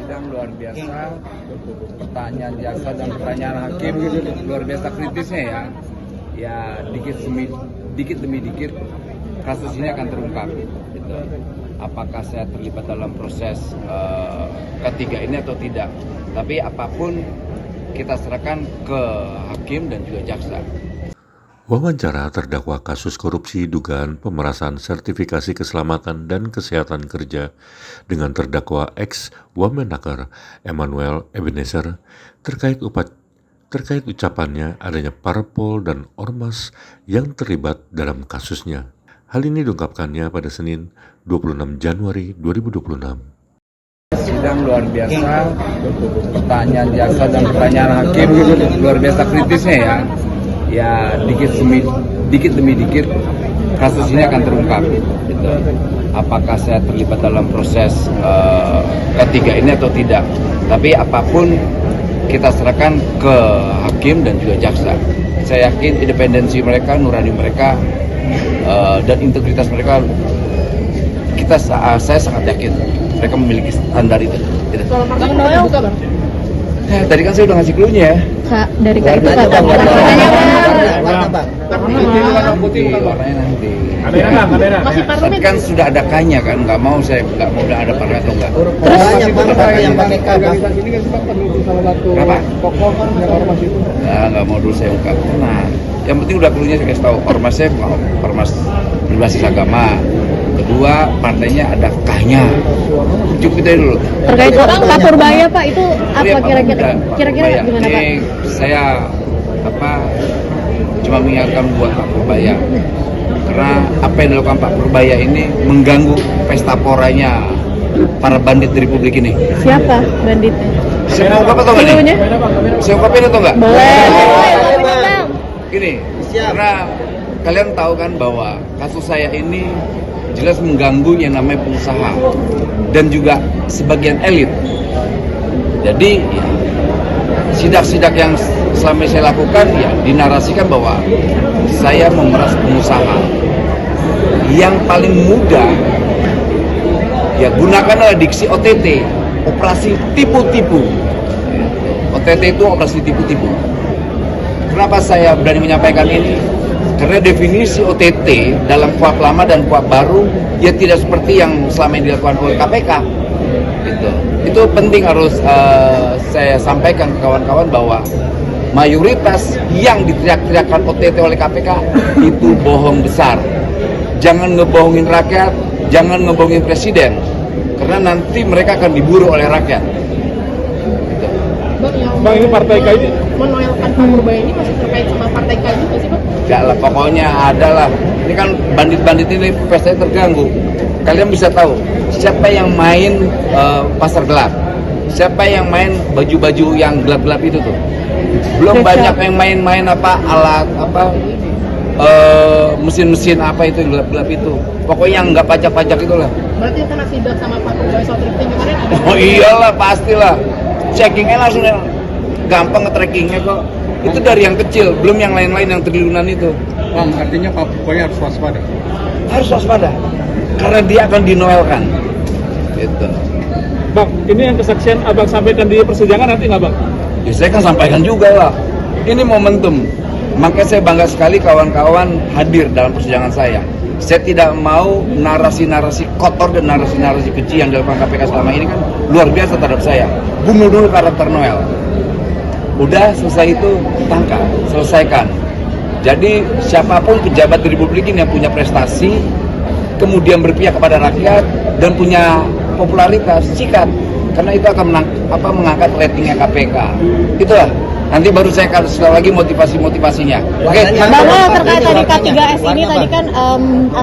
Sidang luar biasa, pertanyaan jaksa dan pertanyaan hakim luar biasa kritisnya ya. Ya dikit demi dikit kasus ini akan terungkap. Gitu. Apakah saya terlibat dalam proses ketiga ini atau tidak? Tapi apapun kita serahkan ke hakim dan juga jaksa. Wawancara terdakwa kasus korupsi dugaan pemerasan sertifikasi keselamatan dan kesehatan kerja dengan terdakwa ex-Wamenaker Emmanuel Ebenezer terkait ucapannya adanya parpol dan ormas yang terlibat dalam kasusnya. Hal ini diungkapkannya pada Senin 26 Januari 2026. Sidang luar biasa, pertanyaan jaksa dan pertanyaan hakim luar biasa kritisnya ya. Ya dikit demi dikit kasus ini akan terungkap. Gitu. Apakah saya terlibat dalam proses ketiga ini atau tidak? Tapi apapun kita serahkan ke hakim dan juga jaksa. Saya yakin independensi mereka, nurani mereka, dan integritas mereka, saya sangat yakin mereka memiliki standar itu. Gitu. Bang Noel buka bang. Tadi kan saya udah ngasih clue-nya ya. Kak, dari Kak itu Kak. Warna putih, warnanya nanti. Masih Tapi parlemen. kan sudah ada K-nya kan, nggak mau udah ada parlemen atau enggak. Terus yang pakai K, Bang. Ini kan sempat pendukung salah satu Kenapa? tokoh yang ormas itu. Nah, nggak mau dulu saya ungkap. Nah, yang penting udah clue-nya saya kasih tahu. Ormasnya ormas berbasis agama. Kedua, partainya ada K-nya. Cukup itu dulu. Terkait Pak Purbaya Pak, itu apa Iya, kira-kira Purbaya. gimana Pak? Ini saya cuma mengingatkan buat Pak Purbaya. Karena apa yang dilakukan Pak Purbaya ini mengganggu pesta poranya para bandit di Republik ini. Siapa banditnya? Saya ungkap atau enggak nih? Dulunya? Saya ungkapin atau enggak? Boleh. Bang. Gini, karena kalian tahu kan bahwa kasus saya ini jelas mengganggu yang namanya pengusaha dan juga sebagian elit. Jadi ya, sidak-sidak yang selama ini saya lakukan ya dinarasikan bahwa saya memeras pengusaha. Yang paling mudah ya gunakanlah diksi OTT, operasi tipu-tipu. OTT itu operasi tipu-tipu. Kenapa saya berani menyampaikan ini? Karena definisi OTT dalam KUHP lama dan KUHP baru ya tidak seperti yang selama ini dilakukan oleh KPK. Gitu. Itu penting harus saya sampaikan ke kawan-kawan bahwa mayoritas yang diteriak-teriakkan OTT oleh KPK itu bohong besar. Jangan ngebohongin rakyat, jangan ngebohongin presiden, karena nanti mereka akan diburu oleh rakyat. Gitu. Bang, ini partai K ini Menoelkan Pak Purbaya ini masih terkait sama partai K juga sih Pak? Enggak lah, pokoknya ada lah. Ini kan bandit-bandit ini pestanya terganggu. Kalian bisa tahu siapa yang main pasar gelap, siapa yang main baju-baju yang gelap-gelap itu tuh. Belum banyak yang main-main alat mesin-mesin apa itu gelap-gelap itu. Pokoknya yang nggak pajak-pajak itulah. Berarti kena sidak sama Pak Purbaya soal tracking kemarin? Oh iyalah, pastilah. Checkingnya langsung gampang nge-trackingnya kok. Itu dari yang kecil, belum yang lain-lain yang triliunan itu. Bang, artinya Pak Purbaya harus waspada. Harus waspada, karena dia akan dinoelkan. Gitu. Bang, ini yang kesaksian Abang sampaikan di persidangan nanti nggak Bang? Ya, saya kan sampaikan juga lah. Ini momentum. Makanya saya bangga sekali kawan-kawan hadir dalam persidangan saya. Saya tidak mau narasi-narasi kotor dan narasi-narasi keji yang dilakukan KPK selama ini kan luar biasa terhadap saya. Bunuh dulu karakter Noel. Udah selesai itu tangkap, selesaikan. Jadi siapapun pejabat di Republik ini yang punya prestasi, kemudian berpihak kepada rakyat dan punya popularitas, sikat. Karena itu akan mengangkat ratingnya KPK. Itulah. Nanti baru saya kasih lagi motivasi-motivasinya. Oke. Bang Noel, terkait tadi K3S ini tadi kan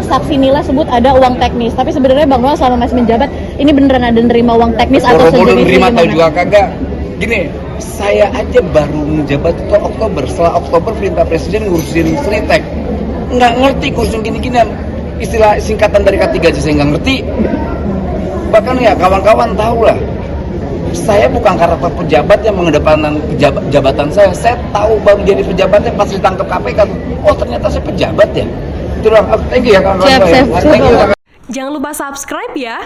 saksi nilai sebut ada uang teknis. Tapi sebenarnya Bang Noel selama masih menjabat ini beneran ada nerima uang teknis atau Boro-boro sejenisnya nerima atau gimana? juga kagak. Gini, saya aja baru menjabat itu Oktober. Setelah Oktober perintah presiden ngurusin Sritek. Nggak ngerti ngurusin gini-ginian. Istilah singkatan dari K3 aja saya nggak ngerti. Bahkan ya kawan-kawan tahu lah. Saya bukan karakter pejabat yang mengedepankan jabatan saya. Saya tahu baru jadi pejabatnya pas ditangkap KPK. Oh ternyata saya pejabat ya. Itu doang. Thank you ya kawan-kawan. Siap. Thank you. Jangan lupa subscribe ya.